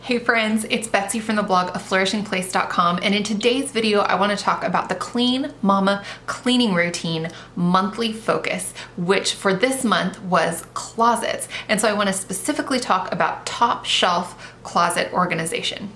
Hey friends, it's Betsy from the blog of flourishingplace.com, and in today's video I want to talk about the Clean Mama cleaning routine monthly focus, which for this month was closets. And so I want to specifically talk about top shelf closet organization.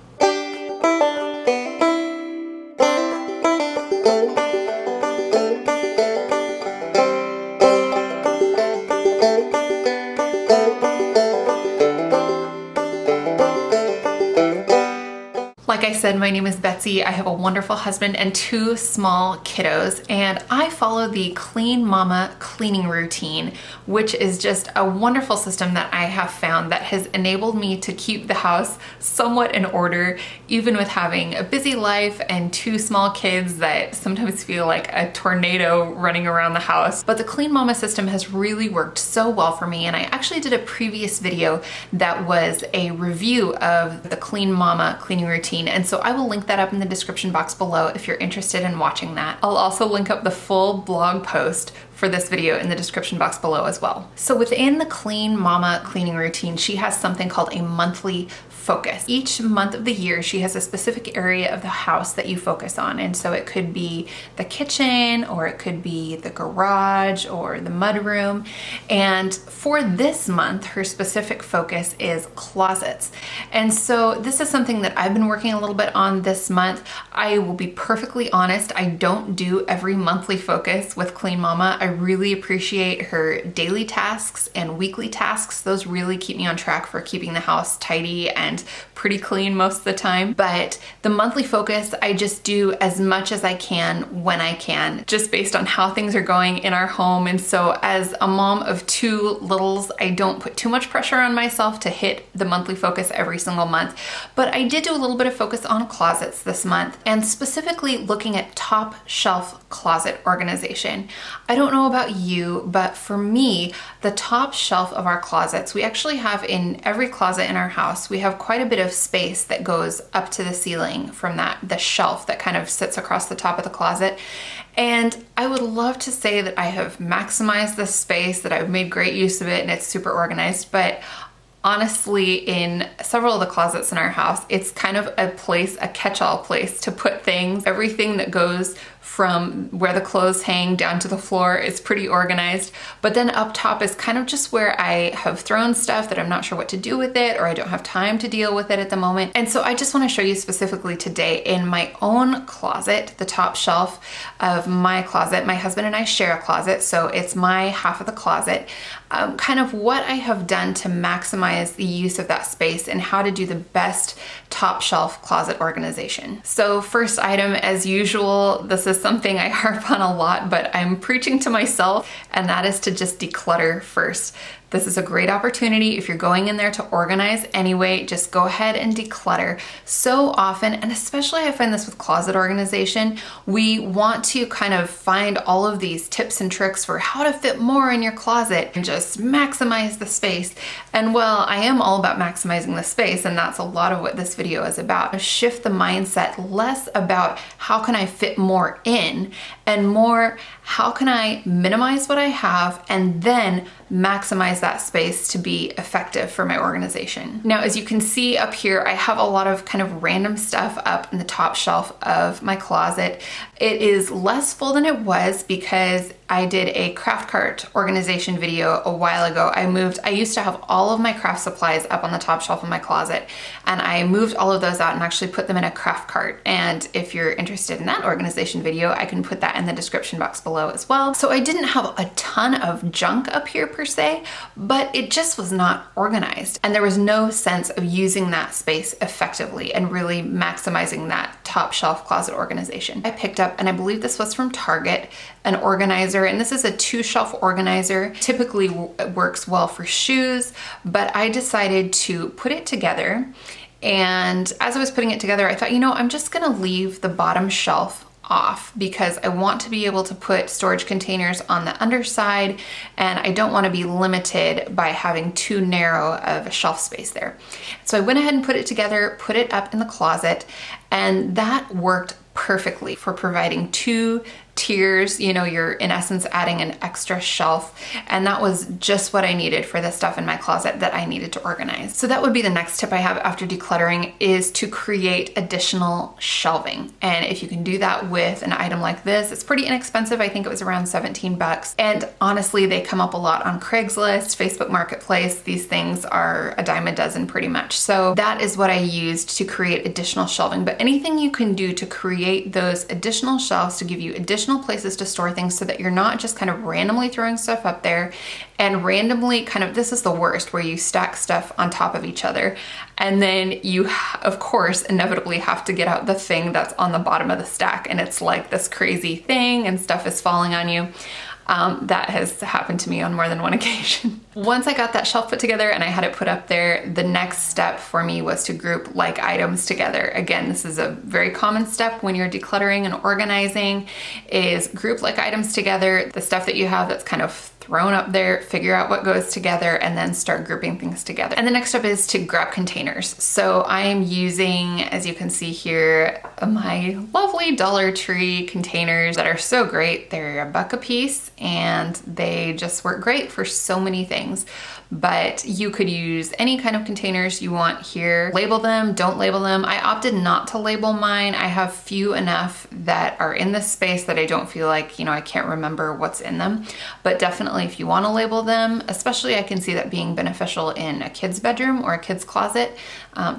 Like I said, my name is Betsy. I have a wonderful husband and two small kiddos, and I follow the Clean Mama cleaning routine, which is just a wonderful system that I have found that has enabled me to keep the house somewhat in order, even with having a busy life and two small kids that sometimes feel like a tornado running around the house. But the Clean Mama system has really worked so well for me, and I actually did a previous video that was a review of the Clean Mama cleaning routine. And so I will link that up in the description box below if you're interested in watching that. I'll also link up the full blog post for this video in the description box below as well. So within the Clean Mama cleaning routine, she has something called a monthly focus. Each month of the year, she has a specific area of the house that you focus on. And so it could be the kitchen, or it could be the garage or the mudroom. And for this month, her specific focus is closets. And so this is something that I've been working a little bit on this month. I will be perfectly honest, I don't do every monthly focus with Clean Mama. I really appreciate her daily tasks and weekly tasks. Those really keep me on track for keeping the house tidy and pretty clean most of the time. But the monthly focus, I just do as much as I can when I can, just based on how things are going in our home. And so as a mom of two littles, I don't put too much pressure on myself to hit the monthly focus every single month. But I did do a little bit of focus on closets this month, and specifically looking at top shelf closet organization. I don't know about you, but for me, the top shelf of our closets, we actually have in every closet in our house, we have quite a bit of space that goes up to the ceiling from the shelf that kind of sits across the top of the closet. And I would love to say that I have maximized this space, that I've made great use of it and it's super organized, but honestly, in several of the closets in our house, it's kind of a place, a catch-all place to put things. Everything that goes from where the clothes hang down to the floor is pretty organized. But then up top is kind of just where I have thrown stuff that I'm not sure what to do with it, or I don't have time to deal with it at the moment. And so I just want to show you specifically today in my own closet, the top shelf of my closet. My husband and I share a closet, so it's my half of the closet. Kind of what I have done to maximize the use of that space and how to do the best top shelf closet organization. So first item, as usual, this is something I harp on a lot, but I'm preaching to myself, and that is to just declutter first. This is a great opportunity. If you're going in there to organize anyway, just go ahead and declutter. So often, and especially I find this with closet organization, we want to kind of find all of these tips and tricks for how to fit more in your closet and just maximize the space. And well, I am all about maximizing the space, and that's a lot of what this video is about. Shift the mindset, less about how can I fit more in, and more how can I minimize what I have and then maximize that space to be effective for my organization. Now, as you can see up here, I have a lot of kind of random stuff up in the top shelf of my closet. It is less full than it was because I did a craft cart organization video a while ago. I used to have all of my craft supplies up on the top shelf of my closet, and I moved all of those out and actually put them in a craft cart. And if you're interested in that organization video, I can put that in the description box below as well. So I didn't have a ton of junk up here per se, but it just was not organized. And there was no sense of using that space effectively and really maximizing that top shelf closet organization. I picked up, and I believe this was from Target, an organizer, and this is a 2-shelf organizer. Typically works well for shoes, but I decided to put it together. And as I was putting it together, I thought, I'm just gonna leave the bottom shelf off because I want to be able to put storage containers on the underside, and I don't want to be limited by having too narrow of a shelf space there. So I went ahead and put it together, put it up in the closet, and that worked perfectly for providing 2 tiers, you know, you're in essence adding an extra shelf, and that was just what I needed for the stuff in my closet that I needed to organize. So that would be the next tip I have after decluttering, is to create additional shelving. And if you can do that with an item like this, it's pretty inexpensive. I think it was around 17 bucks. And honestly, they come up a lot on Craigslist, Facebook Marketplace. These things are a dime a dozen pretty much. So that is what I used to create additional shelving. But anything you can do to create those additional shelves to give you additional places to store things so that you're not just kind of randomly throwing stuff up there and randomly kind of, this is the worst, where you stack stuff on top of each other. And then you, of course, inevitably have to get out the thing that's on the bottom of the stack, and it's like this crazy thing and stuff is falling on you. That has happened to me on more than one occasion. Once I got that shelf put together and I had it put up there, the next step for me was to group like items together. Again, this is a very common step when you're decluttering and organizing, is group like items together, the stuff that you have that's kind of thrown up there, figure out what goes together, and then start grouping things together. And the next step is to grab containers. So I am using, as you can see here, my lovely Dollar Tree containers that are so great. They're $1 a piece and they just work great for so many things. But you could use any kind of containers you want here. Label them, don't label them. I opted not to label mine. I have few enough that are in this space that I don't feel like, you know, I can't remember what's in them. But definitely if you want to label them, especially I can see that being beneficial in a kid's bedroom or a kid's closet,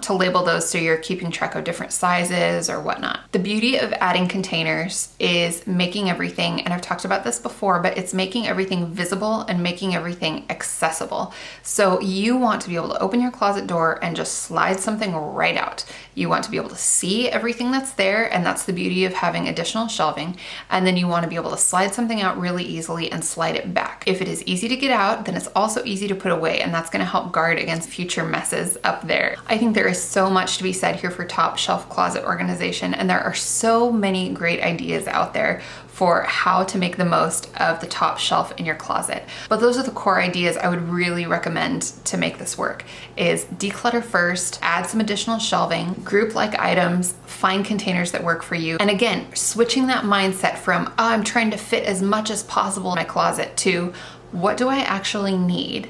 to label those so you're keeping track of different sizes or whatnot. The beauty of adding containers is making everything, and I've talked about this before, but it's making everything visible and making everything accessible. So you want to be able to open your closet door and just slide something right out. You want to be able to see everything that's there, and that's the beauty of having additional shelving. And then you want to be able to slide something out really easily and slide it back. If it is easy to get out, then it's also easy to put away, and that's going to help guard against future messes up there. I think there is so much to be said here for top shelf closet organization, and there are so many great ideas out there for how to make the most of the top shelf in your closet. But those are the core ideas I would really recommend to make this work, is declutter first, add some additional shelving, group like items, find containers that work for you. And again, switching that mindset from, oh, I'm trying to fit as much as possible in my closet, to what do I actually need?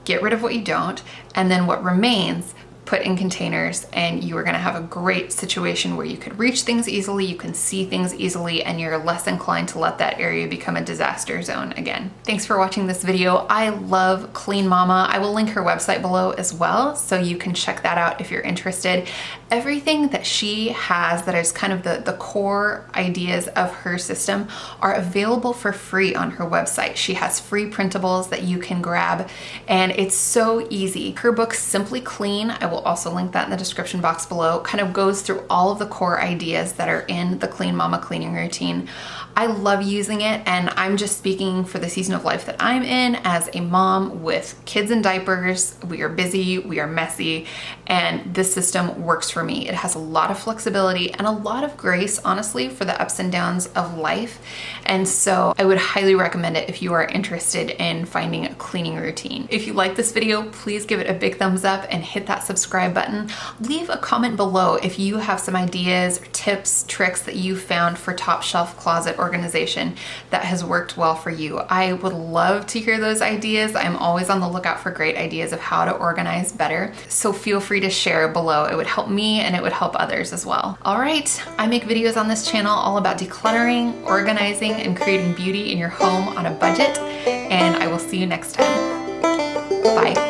Get rid of what you don't, and then what remains, put in containers, and you are going to have a great situation where you can reach things easily, you can see things easily, and you're less inclined to let that area become a disaster zone again. Thanks for watching this video. I love Clean Mama. I will link her website below as well, so you can check that out if you're interested. Everything that she has that is kind of the core ideas of her system are available for free on her website. She has free printables that you can grab, and it's so easy. Her book, Simply Clean, I will also link that in the description box below, kind of goes through all of the core ideas that are in the Clean Mama cleaning routine. I love using it, and I'm just speaking for the season of life that I'm in as a mom with kids in diapers. We are busy, we are messy, and this system works for me. It has a lot of flexibility and a lot of grace, honestly, for the ups and downs of life. And so I would highly recommend it if you are interested in finding a cleaning routine. If you like this video, please give it a big thumbs up and hit that subscribe button. Leave a comment below if you have some ideas, or tips, tricks that you found for top shelf closet organization that has worked well for you. I would love to hear those ideas. I'm always on the lookout for great ideas of how to organize better. So feel free to share below. It would help me and it would help others as well. All right, I make videos on this channel all about decluttering, organizing, and creating beauty in your home on a budget, and I will see you next time. Bye.